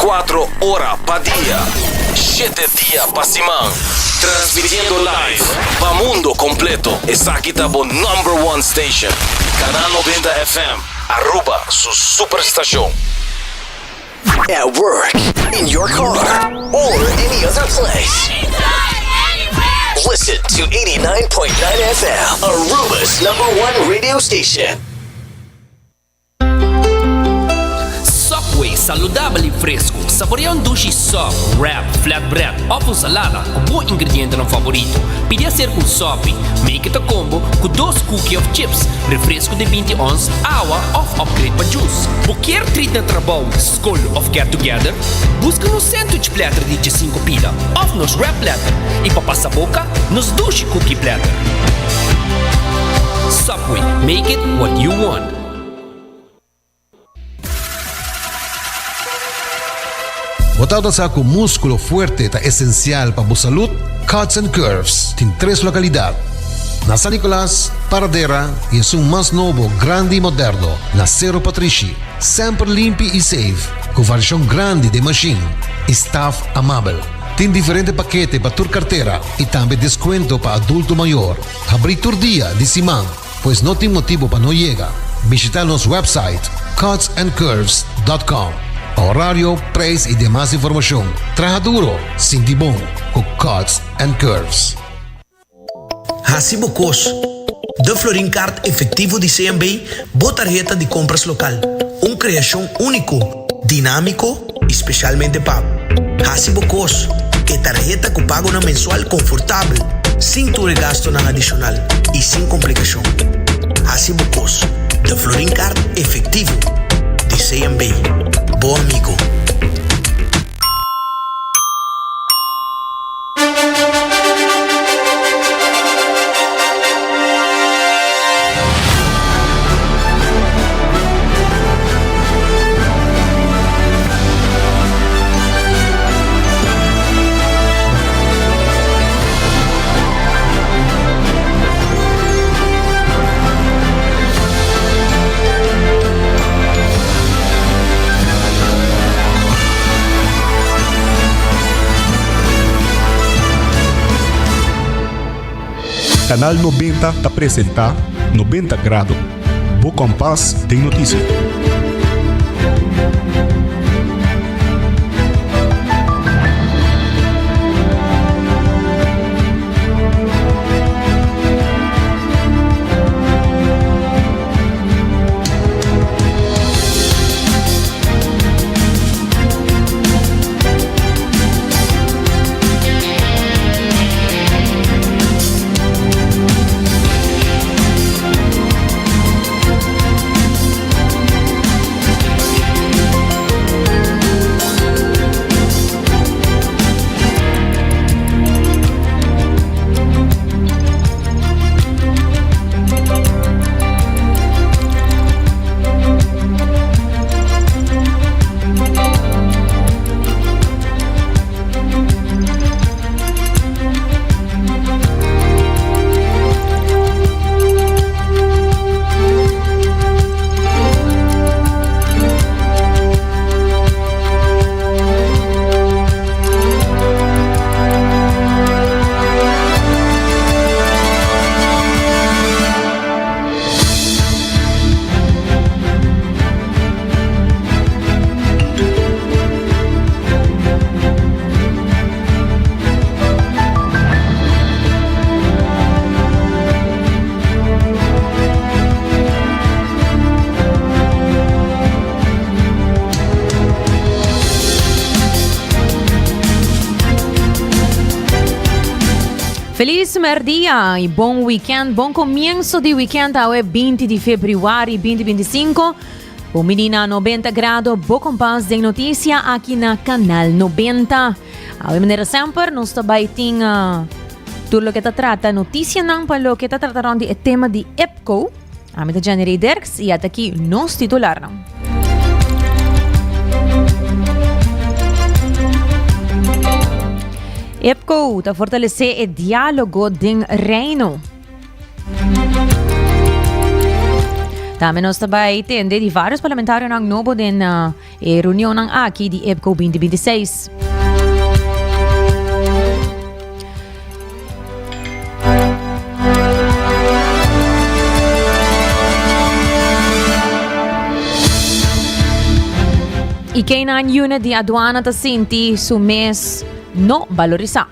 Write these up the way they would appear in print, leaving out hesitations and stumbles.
24 horas pa' día, 7 días pa' semana. Transmitiendo live pa' mundo completo. Esa aquí está por number one station. Canal 90 FM. Aruba, su superestación. At work, in your car, or any other place. Listen to 89.9 FM, Aruba's #1 radio station. Subway, saudável e fresco. Saboreia um sushi soft, wrap, flatbread ou com salada com bom ingrediente no favorito. Pide ser com sopi. Make it a combo com 2 cookies of chips, refresco de 20 ons, água ou upgrade para juice. Qualquer treat na trabalho, school ou get together, busca no sandwich platter de 5 pila ou nos wrap platter. E para passar a boca, nos sushi cookie platter. Subway, make it what you want. Botado sa ako músculo fuerte ta esencial para bu salud, Cuts and Curves tem 3 localidades. Na San Nicolás, Paradera e es un más novo, grande e moderno, na Cerro Patrici, sempre limpi e safe, com variação grande de machine e staff amável. Tem diferente paquete para tua carteira e também desconto para adulto maior. Abrir tur dia de semana, pois não tem motivo para não chegar. Visitar nosso website cutsandcurves.com. Horario, preço e demais informação. Traja duro, sinti bom, com Cuts and Curves. Hasibo Cos, de Florin Card efetivo de CMB, boa tarjeta de compras local. Criação único, dinâmico, especialmente para Hasibo Cos, que tarjeta que pago na mensual confortável, sem tu gasto na adicional e sem complicação. Hasibo Cos, de Florin Card efetivo de CMB. Bom amigo. Canal 90 te apresenta 90 Grados. Bo Compass tem notícia. Feliz merdia e bom weekend, bom comienzo de weekend ao 20 de fevereiro 2025. O Menina 90 Grados, Bo Compass de notícia aqui na Canal 90. A maneira sempre, nós também temos tudo o que trata notícia não para o que trataram de tema de EPCO. A minha Janeiro Derks e até aqui nos titular não. EPCO está fortalecer o diálogo do reino. Também nós também tende de vários parlamentários ng nobo din reunião ng aqui de EPCO 2026. E quem na unit de aduana ta sinti su mês no valoriza.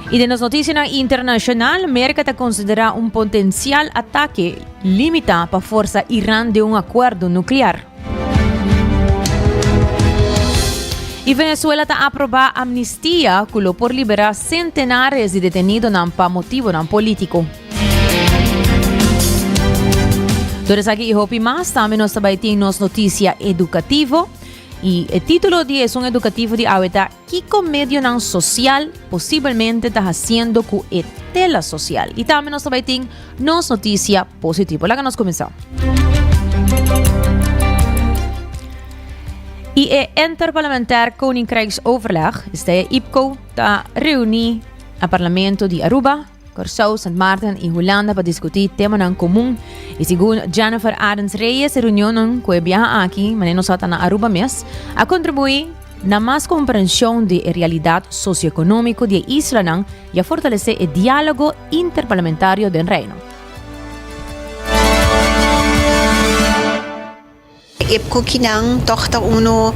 E nas notícias internacional, América está considera um potencial ataque limita para a força Irã de um acordo nuclear. E Venezuela está aprova amnistia culo por liberar centenares de detenidos para motivo político. Todas aqui e hopi mais, também nós também temos notícia educativo. E o título de é educativo de ahorita, Kiko medio nan social possivelmente está haciendo com a tela social. E também nós também temos notícia positiva. Lá que nós começamos. E é interparlamentar Koninkrijksoverleg, este IPCO, está reunir a Parlamento de Aruba, Curaçao, Sint Maarten e Holanda para discutir tema em comum. E segundo Jennifer Adams Reyes, a reunião que viaja aqui, mas nós estamos na Aruba mesmo, a contribuir na mais compreensão da realidade socioeconômica da isla e a fortalecer o diálogo interparlamentário do reino. EPCO kinang tohta uno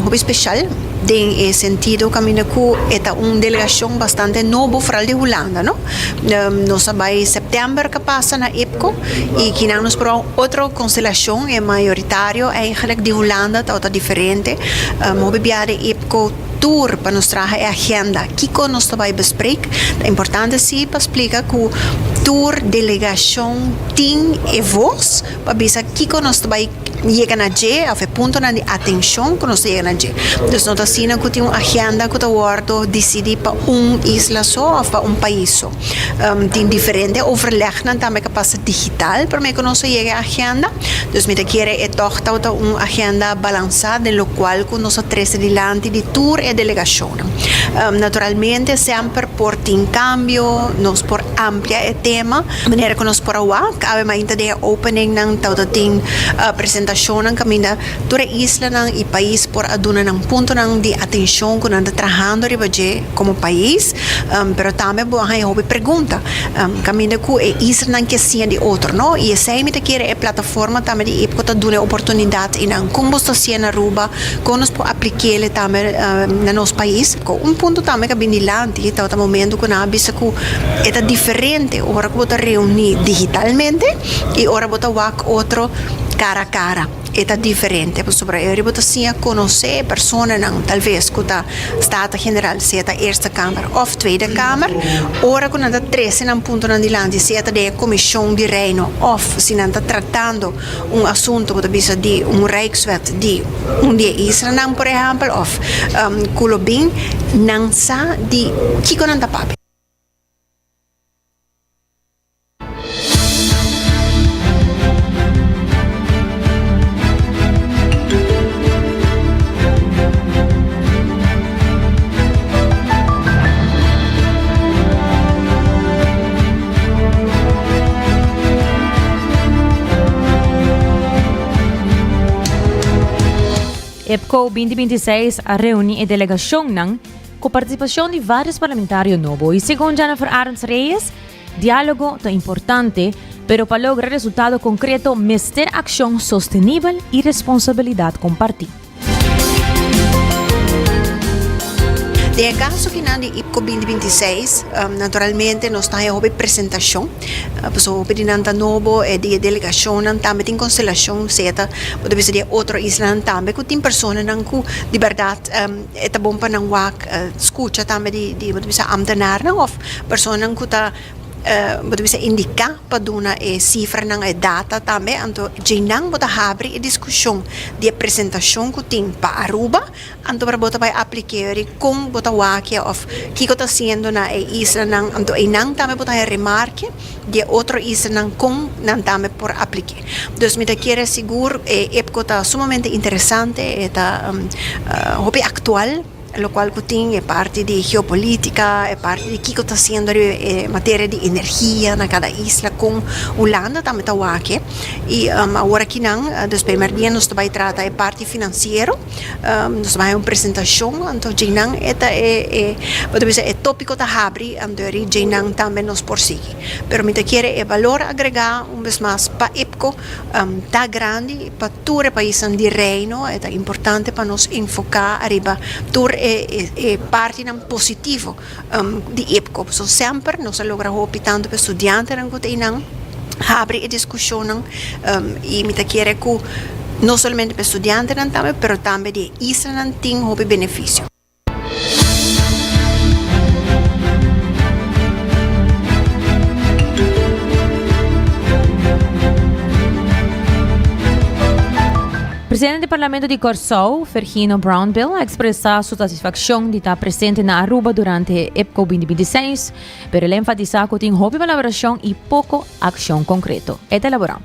hobby special den sentido camina ku eta delegação bastante novo para de Holanda, no? Nós vai setembro que passa na EPCO e kinang nos para outra constelação é maioritário eigenlijk de Holanda tá diferente. Hobby biare EPCO tour para nos trazer a agenda que nós vai bespreken. É importante sim para explicar que tour delegação tem e voz para ver que nós vai llegan allí, a fe punto de atención que nos llegan allí. Entonces, nós assinamos que tem uma agenda que está guardo decidir para isla só ou para país só. Tem diferente overleg também que passa digital para que nós chegue a agenda. Então, me quer toch uma agenda balançada, no qual que nós três adiante de tour e delegação. Naturalmente, sempre por tem cambio, nós por amplia o tema, maneira que nós por awak, ave mainta de opening ng tem apresentação ng camina toda isla ng e país por aduna ng punto ng de atenção que nanda trabajando ribaje como país, pero também buhay hobi pergunta camina ku e isla ng kesian de outro, no? E essa me te quer é plataforma também de EPCO ta duna oportunidade e ng como está sendo Aruba, como nos po aplicar também na nosso país. Com ponto também que binilante, tá o momento que na bisa ku é diferente, ora que bota reunir digitalmente e ora bota wak outro cara a cara. È differente, per eu sim conhecer pessoas talvez que da Staten General seja a Eerste Kamer of Tweede Kamer, ora que nada três em ponto na dilante seja da Comissão de Reino of se nada tratando assunto que bisa de Rijkswet de dia Israel, por exemplo, of Kulobin não sa de que não tá papi. EPCO 2026 a reunir a delegação com participação de vários parlamentários novos. E segundo Jennifer Adams Reyes, diálogo é importante, pero para lograr resultado concreto, mestre ação sostenível e responsabilidade compartida. De caso que na IPCO 2026, naturalmente nós temos uma apresentação, pessoa pedinanta novo e de delegação também tem constelação certa, pode ser de outra isla também que tem pessoas que de verdade é bom para não escuta também de pode ser ambtenaar ou pessoas que tá pode ser indicar para dar cifra e data também, então jinang bota abre a discussão de apresentação que tem para Aruba, então para bota vai aplicar com bota waki of que está sendo na isla nang, então inang também bota remarque de outra isla nang com nang também por aplicar. Então me quer seguro EPCO está sumamente interessante, está hobby atual. lo qual è parte di geopolitica, è parte di chi sta facendo in materia di energia in cada isla con Holanda, também tawake. E agora que não, depois merdia nós também trata é parte financeiro, nós também uma apresentação, então jinang é tópico da habri, andori jinang também nos prossegue. Pero me quer é valor agregar vez mais para EPCO, tá grande para todo o país de reino, é importante para nós enfocar arriba tur é parte positivo de EPCO. So sempre nós logramos tanto para estudantes não abre a discussão e me quer que não somente para estudantes não também, pero também de isla não tem benefício. O presidente do Parlamento de Corsou, Fergino Brownbill, ha expressado sua satisfação de estar presente na Aruba durante a EPCO 2026, pero ele enfatizou que tem hobby colaboração e pouco ação concreta. Este elaborado.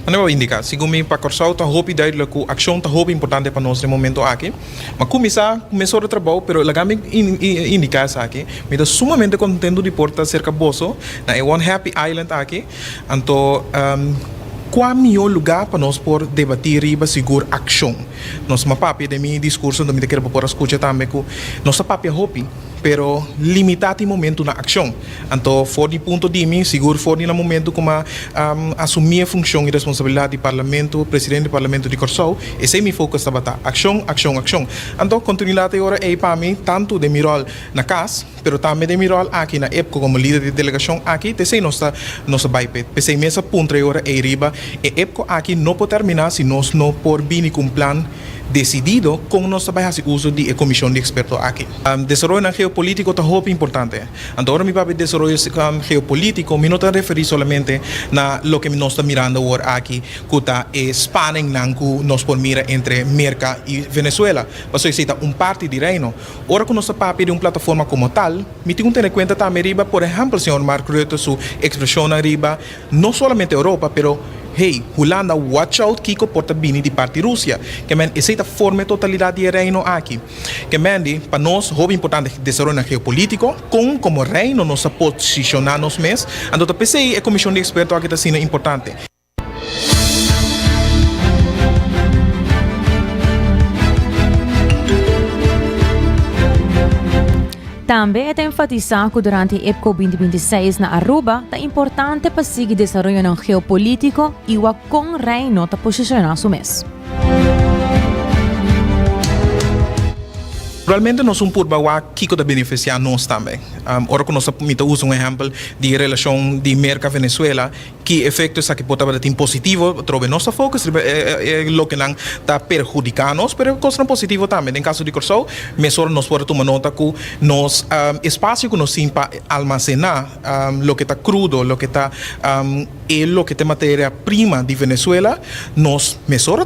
Ano ba indika? Segundo para Corsau, tá hobby duidelijk que a ação tá hobby importante para nós no momento aqui. Mas começou o trabalho, pero lagami indicar aqui, me dá sumamente contento de portar cerca boso na One Happy Island aqui. Então, qual melhor lugar para nós por debater e seguro ação? Nós papi de meu discurso, de me quero por escutar também que nossa papi é hobby, pero limitado em momento na ação. Então, for de ponto de mim, seguro for de momento como assumir a função e responsabilidade do Parlamento, presidente do Parlamento de Corsou, esse é meu foco está batendo ação. Então, continuidade agora é para mim tanto de meu rol na casa, pero também de meu rol aqui na EPCO como líder de delegação aqui, te sei nossa byped. Pensei nessa ponta agora é riba, e EPCO aqui não pode terminar se nós não por bem com plan decidido com nós trabalhar uso de comissão de expertos aqui. Desenvolvimento geopolítico é muito importante. Então, agora, meu papel de desenvolvimento geopolítico me não está referindo somente na lo que nós estamos mirando agora aqui, que está spanning que nós podemos mirar entre América e Venezuela. Mas isso é parte de reino. Agora, com nosso papel de uma plataforma como tal, me tenho que ter em conta também, por exemplo, o senhor Marco Rutte, sua expressão arriba, não somente Europa, pero hey, Holanda, watch out, Kiko porta bini de parte Rússia. Que man, essa é a forma totalidade de reino aqui. Que man, para nós, é importante desenvolvimento geopolítico, como reino, nós posicionar nos mesmos. Então, a PCI, a comissão de expertos aqui está sendo importante. Também é enfatizado que durante a EPCO 2026 na Aruba é importante para seguir o desenvolvimento geopolítico e o com reino está posicionado mesmo. Realmente nós somos por baixo que pode beneficiar nós também. Ora que nós usa exemplo de relação de América Venezuela, que efeitos aqui pode ter positivo, trove nossa foco é o que não está perjudicando nós, mas coisa positivo também. Em caso de Corsou, mesmo nós podemos tomar nota que nos espaço que nós temos para armazenar o que está crudo, o que está o que tem matéria-prima de Venezuela, nós mesmo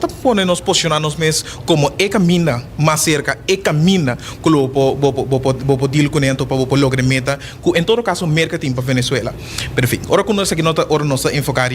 nos posicionamos como é caminho mais cerca, é caminho que vou deal com ele para vou lograr meta, que em todo caso mercatim para Venezuela. Pero enfim, ora quando nós aqui nota, ora nós enfocar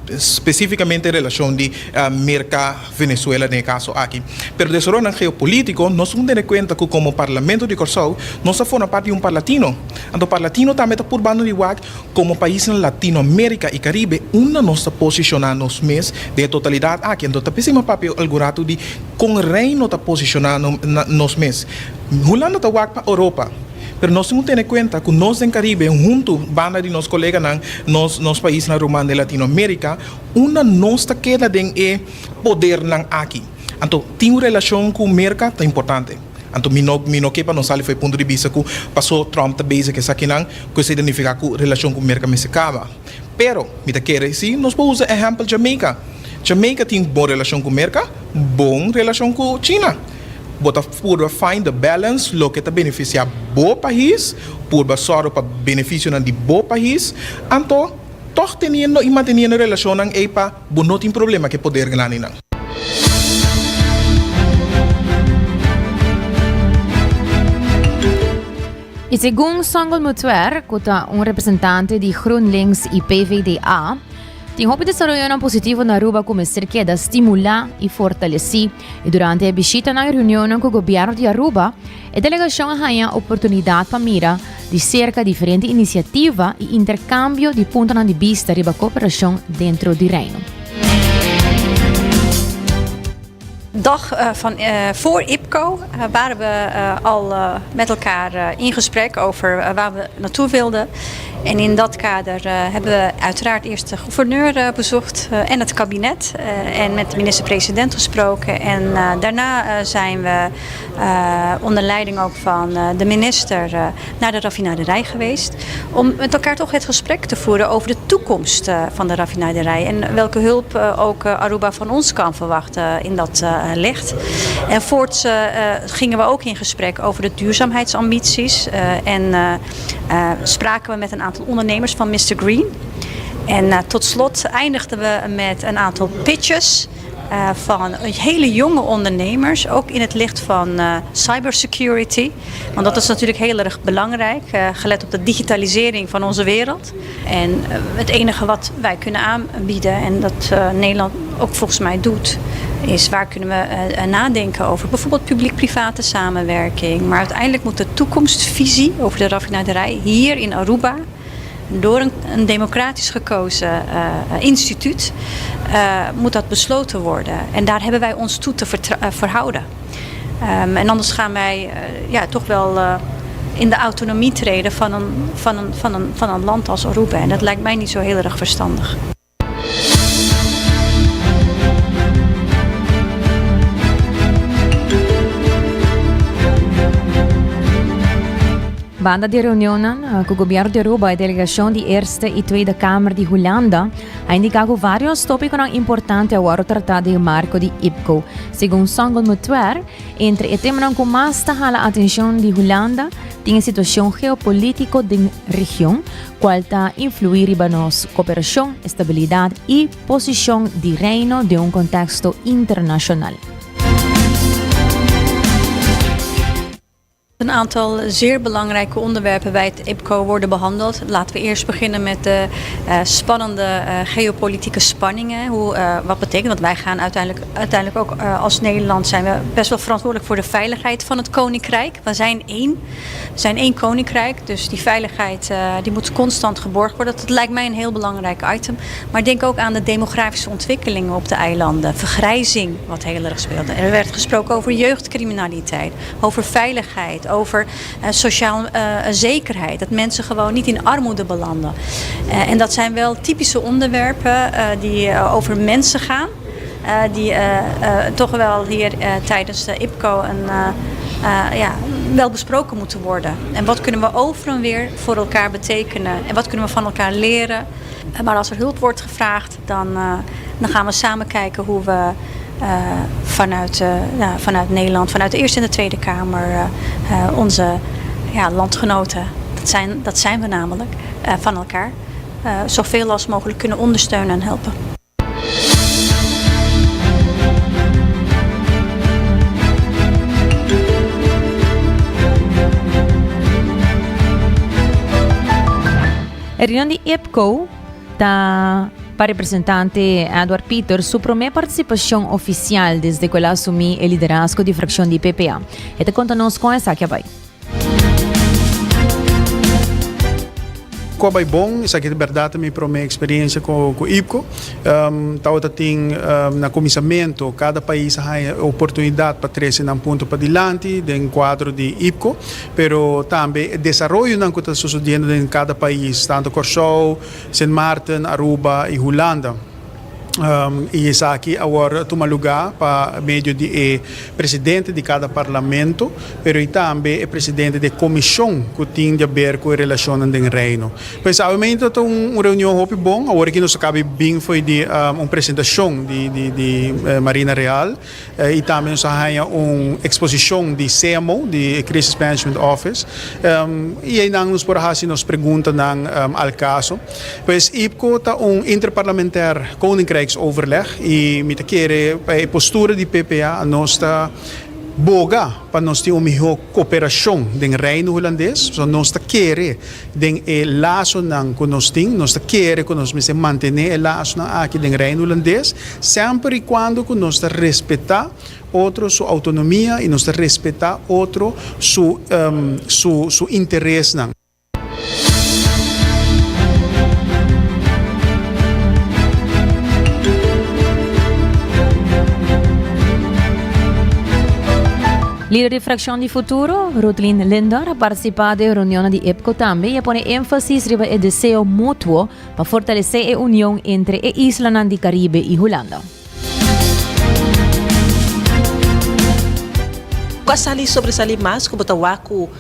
especificamente em relação de merca Venezuela no caso aqui. Pero de soro na geopolítico, nós temos que ter conta que como Parlamento de Corsou, nós somos parte de um parlatino. Então parlatino também está por bando de WAC como país na Latinoamérica e Caribe, uma nossa posicionar-nos mês de totalidade aqui. Então está pensando papel algoritmo de com o reino está posicionando nos mês. Holanda está WAC para Europa. Pero nós temos que ter em conta que nós em Caribe, junto banda de nossos colegas nos países na Romana de Latinoamérica, uma nossa queda de poder aqui. Então, tem uma relação com o mercado importante. Então, não que para nós ali foi ponto de vista que passou Trump também que isso aqui não, que se identifica com a relação com o mercado se acaba. Pero, me quer dizer, nós podemos usar exemplo Jamaica. Jamaica tem boa relação com o mercado, boa relação com a China. Bota por find the balance, lo que te beneficia bo país, por basoro para benefício de bo país, então, toch teniendo e manteniendo relação ang EPA, bo não tem problema que poder ganhar não. E segundo Songol Mutuer, que é representante de GroenLinks e PVDA, Tem hope de desarrollo positivo na Aruba começar que é estimular e fortalecer. E durante a visita na reunião com o governo de Aruba, a delegação ganha a oportunidade para mirar de cerca diferente iniciativa e intercâmbio de pontos de vista riba cooperação dentro do reino. Dag voor IPCO waren we al met elkaar in gesprek over waar we naartoe wilden. En in dat kader hebben we uiteraard eerst de gouverneur bezocht en het kabinet en met de minister-president gesproken. En daarna zijn we onder leiding ook van de minister naar de raffinaderij geweest. Om met elkaar toch het gesprek te voeren over de toekomst van de raffinaderij. En welke hulp ook Aruba van ons kan verwachten in dat licht. En voorts gingen we ook in gesprek over de duurzaamheidsambities. En spraken we met een aantal ondernemers van Mr. Green. En tot slot eindigden we met een aantal pitches van hele jonge ondernemers, ook in het licht van cybersecurity. Want dat is natuurlijk heel erg belangrijk, gelet op de digitalisering van onze wereld. En het enige wat wij kunnen aanbieden, en dat Nederland ook volgens mij doet, is waar kunnen we nadenken over bijvoorbeeld publiek-private samenwerking. Maar uiteindelijk moet de toekomstvisie over de raffinaderij hier in Aruba door een democratisch gekozen instituut moet dat besloten worden. En daar hebben wij ons toe te verhouden. En anders gaan wij toch wel in de autonomie treden van een land als Aruba. En dat lijkt mij niet zo heel erg verstandig. Banda de reunião com o governo de Aruba e a delegação de Eerste e Tweede Kamer de Holanda ha indicado vários tópicos importantes ao Tratado de Marco de IPCO. Segundo Sangol Mutuer, entre o tema que mais jala a atenção de Holanda tem a situação geopolítica da região, qual está influir em nossa cooperação, estabilidade e posição de reino de contexto internacional. Een aantal zeer belangrijke onderwerpen bij het IPCO worden behandeld. Laten we eerst beginnen met de spannende geopolitieke spanningen. Wat betekent dat? Wij gaan uiteindelijk ook als Nederland zijn we best wel verantwoordelijk voor de veiligheid van het koninkrijk. We zijn één koninkrijk, dus die veiligheid die moet constant geborgd worden. Dat lijkt mij een heel belangrijk item. Maar denk ook aan de demografische ontwikkelingen op de eilanden. Vergrijzing, wat heel erg speelt. Er werd gesproken over jeugdcriminaliteit, over veiligheid, over sociale zekerheid. Dat mensen gewoon niet in armoede belanden. En dat zijn wel typische onderwerpen die over mensen gaan. Die toch wel hier tijdens de IPCO wel besproken moeten worden. En wat kunnen we over en weer voor elkaar betekenen? En wat kunnen we van elkaar leren? Maar als er hulp wordt gevraagd, dan gaan we samen kijken hoe we vanuit Nederland, vanuit de Eerste en de Tweede Kamer, onze landgenoten, dat zijn we namelijk, van elkaar, zoveel als mogelijk kunnen ondersteunen en helpen. A reunião de IPCO está para o representante Edward Peters sua primeira participação oficial desde que ele assumiu o liderazgo da fração de PPA. Ele conta-nos com essa que vai. Ko bom, isso aqui é verdade também para minha experiência com o IPCO. Talvez tem na comissamento, cada país tem a oportunidade para trazer um ponto para diante no quadro de IPCO, pero também o desenvolvimento que está sucedendo em cada país, tanto Curaçao, Sint Maarten, Aruba e Holanda. E isso aqui agora toma lugar para meio de presidente de cada parlamento, pero também é presidente da comissão que tem a ver com a relação do reino. Pois, obviamente, é uma reunião muito bom. Agora que nós acabamos bem foi de uma apresentação de Marina Real e também nós temos uma exposição de CMO, de Crisis Management Office. E aí nós por aí nos perguntam ao caso. Pois, IPCO é interparlamentar koninkrijk overleg e met keren bij postura di PPA a nostra boga para nós ter uma cooperação do reino holandês, so nós queremos den laço não que nós temos, nós queremos que nós se manter o laço aqui do reino holandês, sempre e quando que nós respeitar outro sua autonomia e nós respeitar outro su interesse não. Líder de Fracción de Futuro, Rutlin Lindar, ha participado en reunión de EPCO también y pone énfasis sobre el deseo mutuo para fortalecer la unión entre las islas del Caribe y Holanda. Sobresalir más, como Botawaco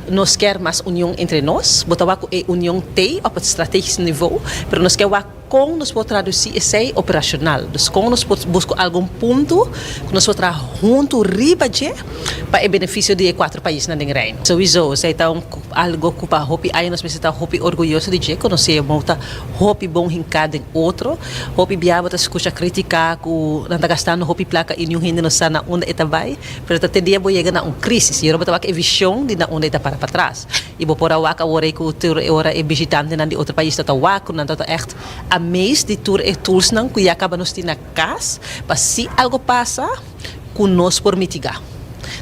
nos quer mais união entre nós, Botawaco é união tem op het strategisch niveau, mas nós quer com nós podemos traduzir isso operacional. Dus com nós podemos buscar algum ponto que nós podemos junto riba para o benefício de 4 países na Reino. Sowieso, sei então algo que para hopi aí nós precisamos hopi orgulhoso de que nós é monta hopi bom hincado em outro, hopi biaba ta escuta criticar que nanda gastando hopi placa e nenhum hindi nós na onde eta vai, pero até dia boa chegar na crise, e Botawaco é visão de na onde eta para trás. E bo por awak awore ku tour ora e visitante na de outro país dat awak na dat echt amazed de tour e tools nang kuya acaba nos na cas, para se algo passa com nós por mitigar.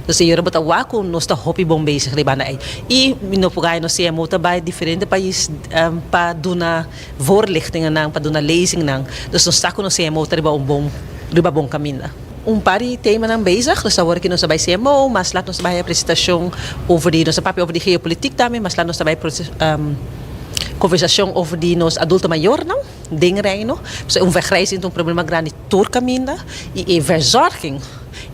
Dus je hebt ook ons de hobbybom bezig zijn. En no pagay no CMO tabay diferente país para doen voorlichtingen nang, para doen lezingen nang. Dus nos está com no CMO riba bom caminho. Pari tema nang bezig, dus daar que nós bij CMO, mas laat ons bij apresentação over die nossa papel over die geopolitiek também, mas laat ons bij conversação over die nos adulto maior não, ding reino, so vergrijzing um problema grande tour caminho e verzorging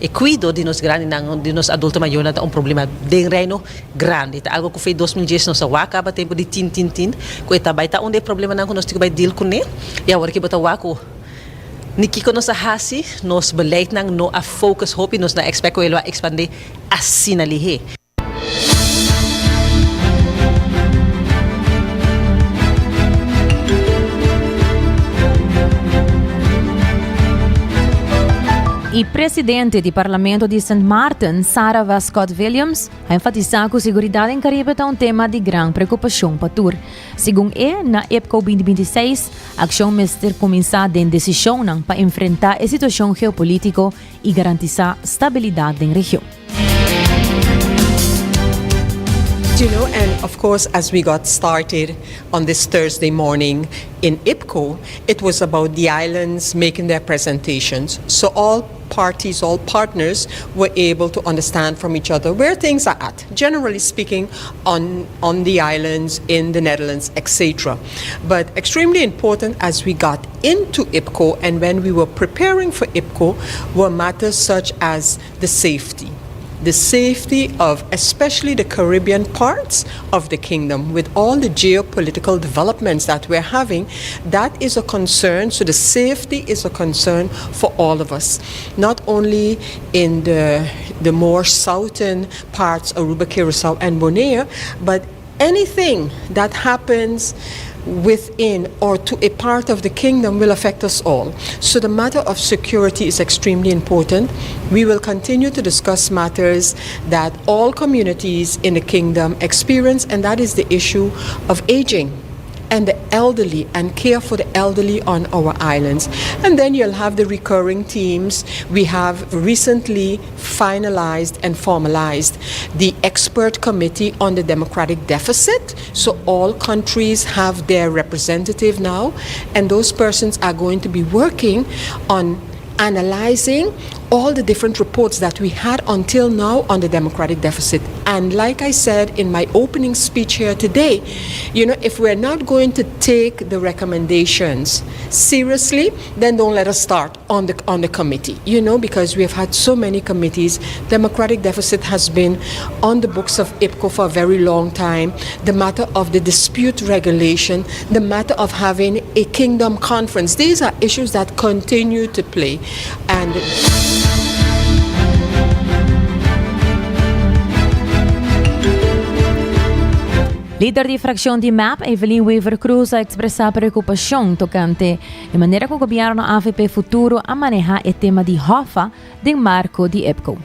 e cuido de nos grande não, de nos adulto maior não problema ding reino grande, tá algo que foi 2010 nos acaba tempo de tin que tá baita onde problema não que nós tico deal com né, e agora que bota wako Niki ko nos hasi, nos beleid nang no a focus hopi nos na expect ko elo expande assim na lihe. E presidente do Parlamento de St. Martin, Sarah Vascott Williams, ha enfatizado que a segurança em Caribe é um tema de grande preocupação para tour. Segundo na EPCO 2026, a ação vai começar de decisão para enfrentar a situação geopolítica e garantir estabilidade na região. You know, and of course, as we got started on this Thursday morning in IPCO, it was about the islands making their presentations. So all parties, all partners were able to understand from each other where things are at, generally speaking, on the islands, in the Netherlands, etc. But extremely important as we got into IPCO and when we were preparing for IPCO were matters such as the safety of especially the Caribbean parts of the kingdom with all the geopolitical developments that we're having. That is a concern. So the safety is a concern for all of us, not only in the more southern parts, Aruba, Curacao, and Bonaire, but anything that happens within or to a part of the kingdom will affect us all. So the matter of security is extremely important. We will continue to discuss matters that all communities in the kingdom experience, and that is the issue of aging and the elderly and care for the elderly on our islands. And then you'll have the recurring themes. We have recently finalized and formalized the expert committee on the democratic deficit. So all countries have their representative now, and those persons are going to be working on analyzing all the different reports that we had until now on the democratic deficit. And like I said in my opening speech here today, you know, if we're not going to take the recommendations seriously, then don't let us start on the committee, you know, because we have had so many committees. Democratic deficit has been on the books of IPCO for a very long time. The matter of the dispute regulation, the matter of having a kingdom conference, these are issues that continue to play. And Líder de fracción de MAP, Evelyn Weaver Cruz, ha expresado preocupación tocante de manera que el gobierno AFP Futuro a manejar el tema de HOFA del marco de EPCO.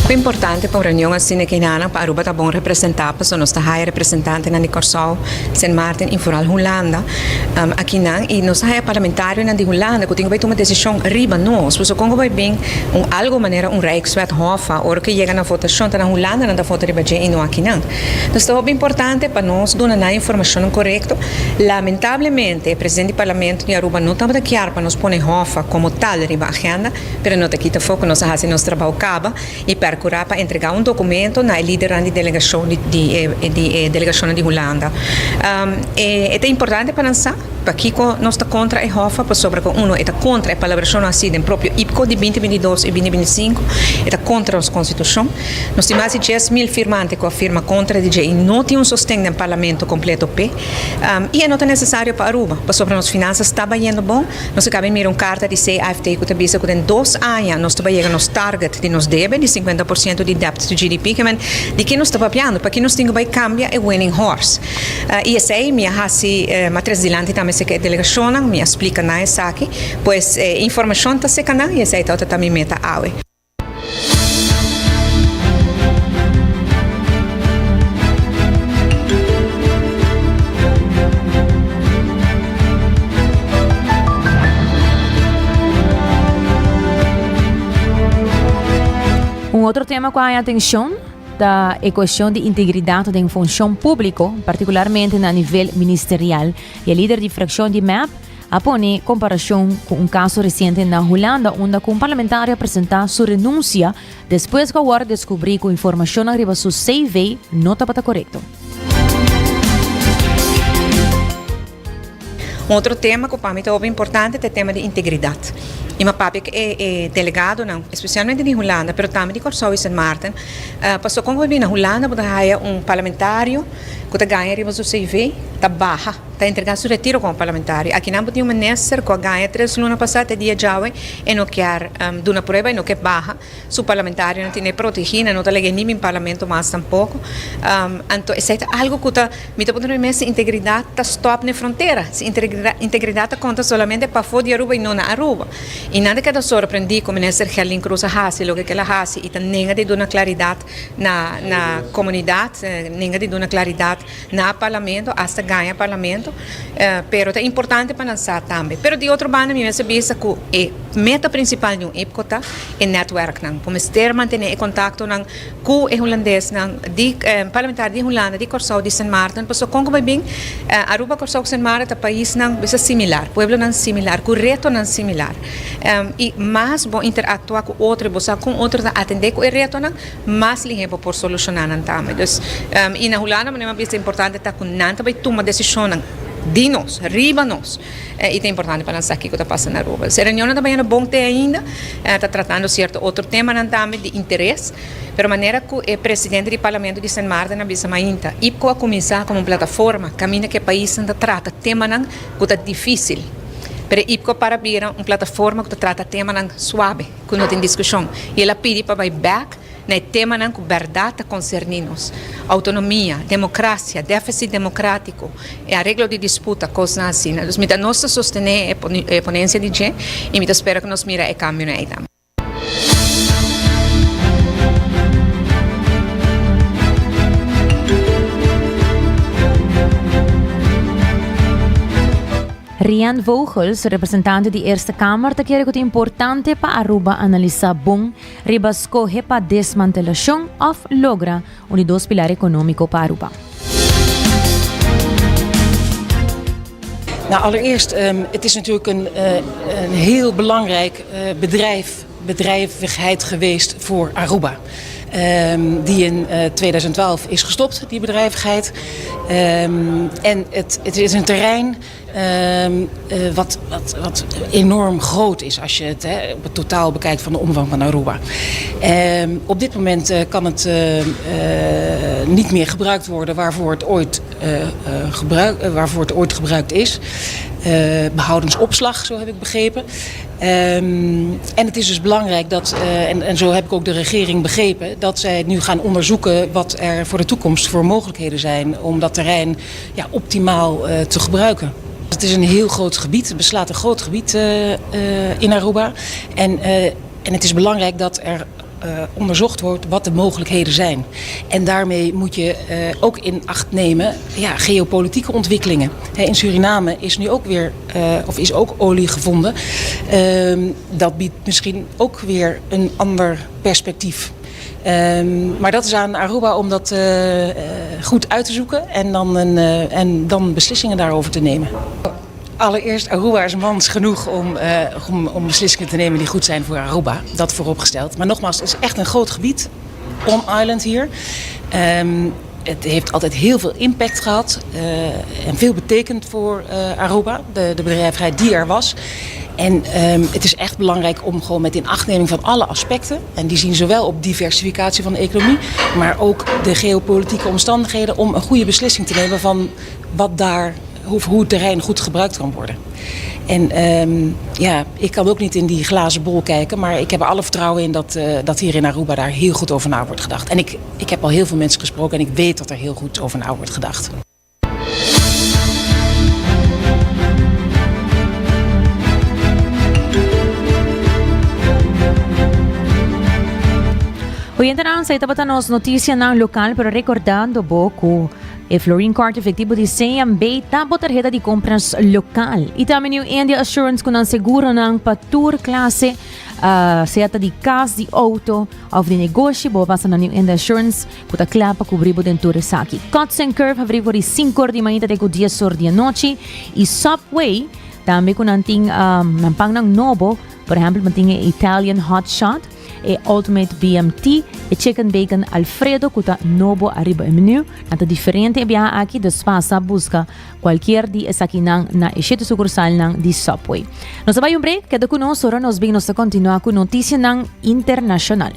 È importante per una riunione che para Aruba tá bom representar sono sta high representante na Nicorsau, St. Martin e vooral Holanda. Aqui não e nós high parlamentário na de Holanda que tem que tomar decisão riba nós, pois como vai bem algo maneira Rijkswet hofa or que chega na votação na Holanda na da voto riba e não aqui não. Então é bem importante para nós dar a informação correta. Lamentavelmente, o presidente do parlamento de Aruba não está claro para nós pôr hofa como tal riba agenda, pero não está aqui tá foco nós fazemos nosso trabalho acaba e procurar para entregar documento na líder da delegação delegação de Holanda. É importante para nós, para que nós está contra a HOFA, para sobre que está contra a celebração assim do próprio IPCO de 2022 e 2025, está contra a Constituição. Nós temos mais de 10.000 firmantes que afirmam contra a DJ e não tem sustento no parlamento completo P. E não é necessário para Aruba, para sobre as finanças está indo bom. Nós acabamos de uma carta de CAFT que está que em 2 anos nós estamos chegando nos target de nos deve de 50% de debt to GDP, que de que nós estamos papiando, para que nós temos que cambiar é winning horse. E essa aí minha hasi matriz dilante também se que delegação me explica na essa aqui, pois informação está se canal e essa aí está também meta awe. Outro tema com a atenção da questão de integridade da função pública, particularmente na nível ministerial. E a líder de fração de MAP apone comparação com caso recente na Holanda, onde um parlamentar apresentou sua renúncia depois que agora descobriu que a informação arriba seu CV não estava correta. Outro tema que para mim é importante é o tema de integridade. E meu papi é delegado, não, especialmente em Holanda, mas também de Corsau e St. Martin. Passou como na Holanda, porque há parlamentário que ganha riba seu CV, está barra, está entregando seu retiro como parlamentário. Aqui não tem uma ministra que ganha 3 lunas passadas, dia jaue, e não quer dar uma prova, e não quer barra. Seu parlamentário não tem protegido, não está legando nem no parlamento mais tampouco. Então, isso é algo que me está pondo mais integridade está stop na fronteira. Integridade conta somente para fora de Aruba e não na Aruba. E nada que eu surpreendi com o ministro Gerlin Cruz Hassi, logo que ela Hassi, e nem de dar uma claridade na comunidade, nem de dar uma claridade na parlamento, até ganhar parlamento, pero é importante para lançar também. Pero de outro bando, me sabia que a meta principal de IPCO é network, como ter manter contato com o holandês, de parlamentar de Holanda, de Corsau, de St. Martin, porque como vai bem, Aruba, Corsau, St. Martin, é país é similar, pueblo não similar, com reto não similar. E mais bom interatuar com outros, com outros atender com o reto, mais limpo por solucionar também. E na Holanda, é importante estar com nada para tomar decisão de nós, riba nós. E é importante para nós aqui que está passando na Aruba. A reunião também é bom ter ainda, está tratando certo outro tema também de interesse, de maneira que o presidente do parlamento de St. Martin, Bisa Mainta, e a começar como plataforma, caminha que o país trata tema que está difícil. Pero IPCO para vir uma plataforma que trata tema suave, que não tem discussão. E ela pede para ir back na tema que verdade concerne-nos. Autonomia, democracia, déficit democrático, a regra de disputa, coisas assim. Então, nós sostener a ponência de gente e espero que nós mira e cambio aí também. Rian Vogels, representante da Eerste Kamer, te quer que é importante para Aruba analisar bom, ribasco para desmantelação of logra um dos pilares econômicos para Aruba. Nou, allereerst, het is natuurlijk een heel belangrijk bedrijvigheid geweest voor Aruba. Die in 2012 is gestopt, die bedrijvigheid. En het is een terrein wat enorm groot is als je het op het totaal bekijkt van de omvang van Aruba. Op dit moment kan het niet meer gebruikt worden waarvoor het ooit gebruikt is. Behoudensopslag, zo heb ik begrepen. En het is dus belangrijk dat, en zo heb ik ook de regering begrepen, dat zij nu gaan onderzoeken wat er voor de toekomst voor mogelijkheden zijn om dat terrein optimaal te gebruiken. Het is een heel groot gebied, het beslaat een groot gebied in Aruba. En het is belangrijk dat er onderzocht wordt wat de mogelijkheden zijn. En daarmee moet je ook in acht nemen geopolitieke ontwikkelingen. In Suriname is nu ook weer, is ook olie gevonden. Dat biedt misschien ook weer een ander perspectief. Maar dat is aan Aruba om dat goed uit te zoeken en dan beslissingen daarover te nemen. Allereerst, Aruba is mans genoeg om beslissingen te nemen die goed zijn voor Aruba. Dat vooropgesteld. Maar nogmaals, het is echt een groot gebied. On-island hier. Het heeft altijd heel veel impact gehad. En veel betekend voor Aruba. De bedrijvigheid die er was. En het is echt belangrijk om gewoon met inachtneming van alle aspecten. En die zien zowel op diversificatie van de economie. Maar ook de geopolitieke omstandigheden om een goede beslissing te nemen van wat daar... hoe het terrein goed gebruikt kan worden. En ik kan ook niet in die glazen bol kijken, maar ik heb er alle vertrouwen in dat hier in Aruba daar heel goed over na wordt gedacht. En ik heb al heel veel mensen gesproken en ik weet dat er heel goed over na wordt gedacht. Oyentarang sa itabatanong notisya ng lokal pero recordando po Florine Card efetivo de CMB tabo tarjeta de compras local. Itami niyo India Assurance kung ang seguro ng patur klase seta de cas, de auto of de negosyo bo basa na niyo India Assurance kuta klapa kubribo den turisaki. Cuts and Curve havrivo de 5 de manhã até 10 de noche e Subway também kung nanting nampang ng Nobo, por exemplo, manting Italian Hot Shot e Ultimate BMT e Chicken Bacon Alfredo kuta Nobo arriba el menu nata diferente biya aqui despasa busca qualquer di esaki nang na eshito sucursal ng di Subway. Nos sabay yung break, kada kuno sora nos bing nos continua ku notisya ng international.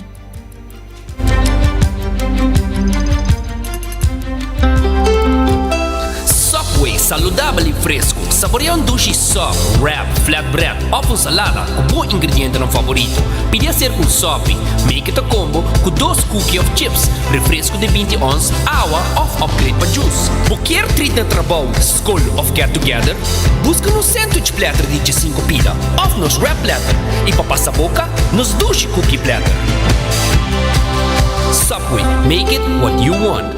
Subway saludable e fresco. Saboreia dushi soft, wrap, flatbread ou com salada com bom ingrediente no favorito. Podia ser com sopi, make it a combo com 2 cookies of chips, refresco de 20 ons, água ou upgrade para juice. Qualquer treat na trabalho, school ou get together, busca no sandwich platter de 5 pila, ou nos wrap platter. E para passar boca, nos dushi cookie platter. Subway, make it what you want.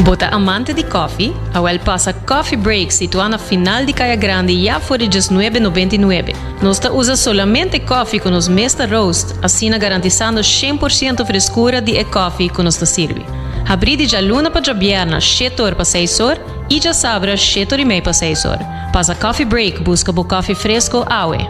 Bota amante de coffee, Awel passa Coffee Break situado na final de Caia Grande já por $19,99. Nós usa solamente coffee com os Mesta Roast, assim garantizando 100% frescura de coffee que nos serve. Abrir de luna para jabierna, 7 horas para 6 horas e já sabra 7 horas e meia para 6 horas. Passa Coffee Break, busca o coffee fresco, Awe.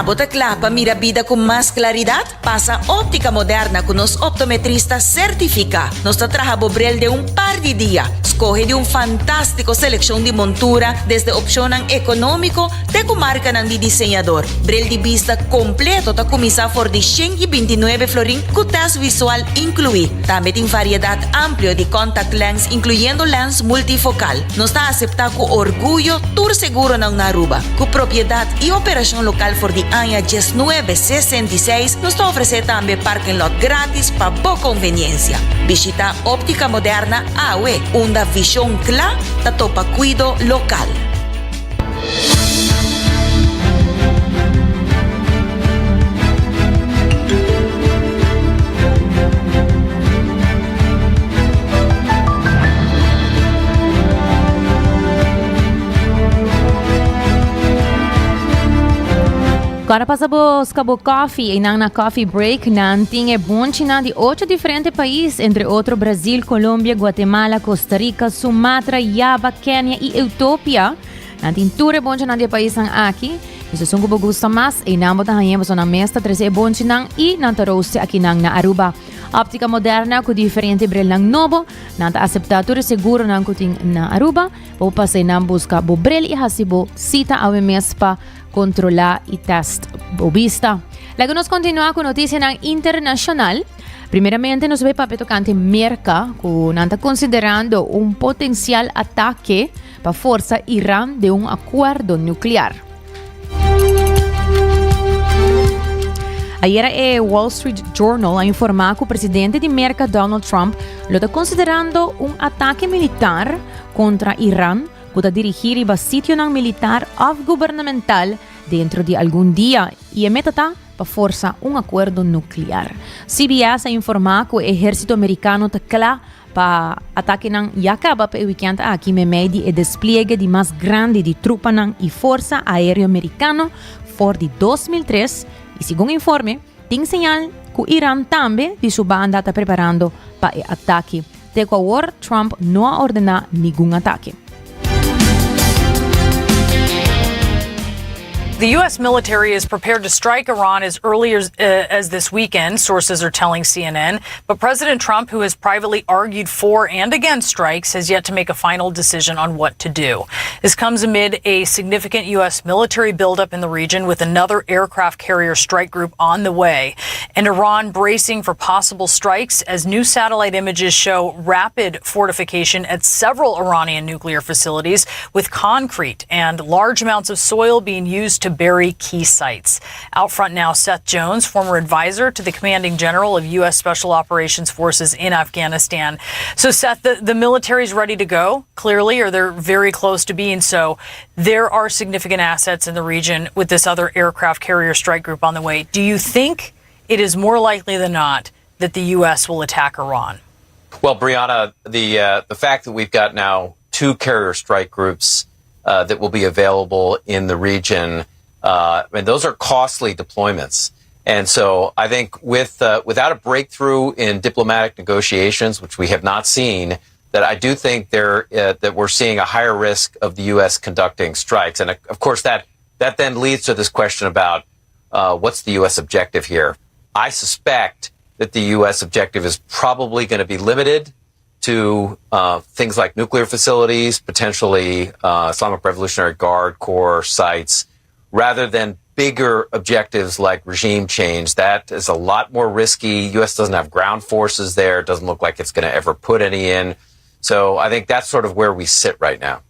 Bota clapa, mira vida con más claridad. Pasa óptica moderna con los optometristas certifica. Nos trabaja bobrel de un par de días. Escoge de un fantástico selección de montura desde opción económico de marca de diseñador. Brel de vista completo ta comisa for de 129 florin con test visual incluir. También en variedad amplio de contact lens incluyendo lens multifocal. Nos está aceptado con orgullo tour seguro en Aruba. Con propiedad y operación local for de año 1966 nos ofrece también parking lot gratis para boa conveniencia. Visita Óptica Moderna AWE, una visión clara de topa cuido local. Agora passamos cabo coffee e na coffee break nanting bonchina de 8 diferentes países, entre outros Brasil, Colômbia, Guatemala, Costa Rica, Sumatra, Java, Kenya e Etiópia. Nanting tudo bonchina de países aqui. Isso são como gusta mais e namo da hanhemos na mesta 13 bonchina e nanta roast aqui na Aruba. Óptica moderna com diferente brel ng novo, nanta accepta tudo seguro ng kuting na Aruba. O pasay na busca bo brel e hasibo sita awe mespa controlar e test o vista. Luego nos continua com notícia ng internacional. Primeiramente, nos ve papel tocante Merca, que está considerando um potencial ataque para a força Irã de um acordo nuclear. Ayer el Wall Street Journal ha informado que el presidente de América, Donald Trump, lo está considerando un ataque militar contra Irán kuda dirigir iba sitio ng militar of gubernamental dentro de algún día y emetata pa forsa un acuerdo nuclear. CBS informa que o exército americano takla pa atake ng yakaba pa weekend aqui memedi e despliegue de mais grande de trupa ng e força aéreo americano for de 2003 e segundo informe, tem señal que o Irã também de sua banda está preparando para o ataque. De qual Trump não ha ordenado nenhum ataque. The U.S. military is prepared to strike Iran as early as this weekend, sources are telling CNN. But President Trump, who has privately argued for and against strikes, has yet to make a final decision on what to do. This comes amid a significant U.S. military buildup in the region with another aircraft carrier strike group on the way, and Iran bracing for possible strikes as new satellite images show rapid fortification at several Iranian nuclear facilities with concrete and large amounts of soil being used to bury key sites. Out front now, Seth Jones, former advisor to the commanding general of U.S. Special Operations Forces in Afghanistan. So, Seth, the military is ready to go, clearly, or they're very close to being so. There are significant assets in the region with this other aircraft carrier strike group on the way. Do you think it is more likely than not that the U.S. will attack Iran? Well, Brianna, the fact that we've got now two carrier strike groups that will be available in the region, and those are costly deployments. And so I think without a breakthrough in diplomatic negotiations, which we have not seen, that I do think that we're seeing a higher risk of the U.S. conducting strikes. And of course, that then leads to this question about what's the U.S. objective here. I suspect that the U.S. objective is probably going to be limited to things like nuclear facilities, potentially Islamic Revolutionary Guard Corps sites, rather than bigger objectives like regime change. That is a lot more risky. U.S. doesn't have ground forces there. It doesn't look like it's going to ever put any in. So I think that's sort of where we sit right now.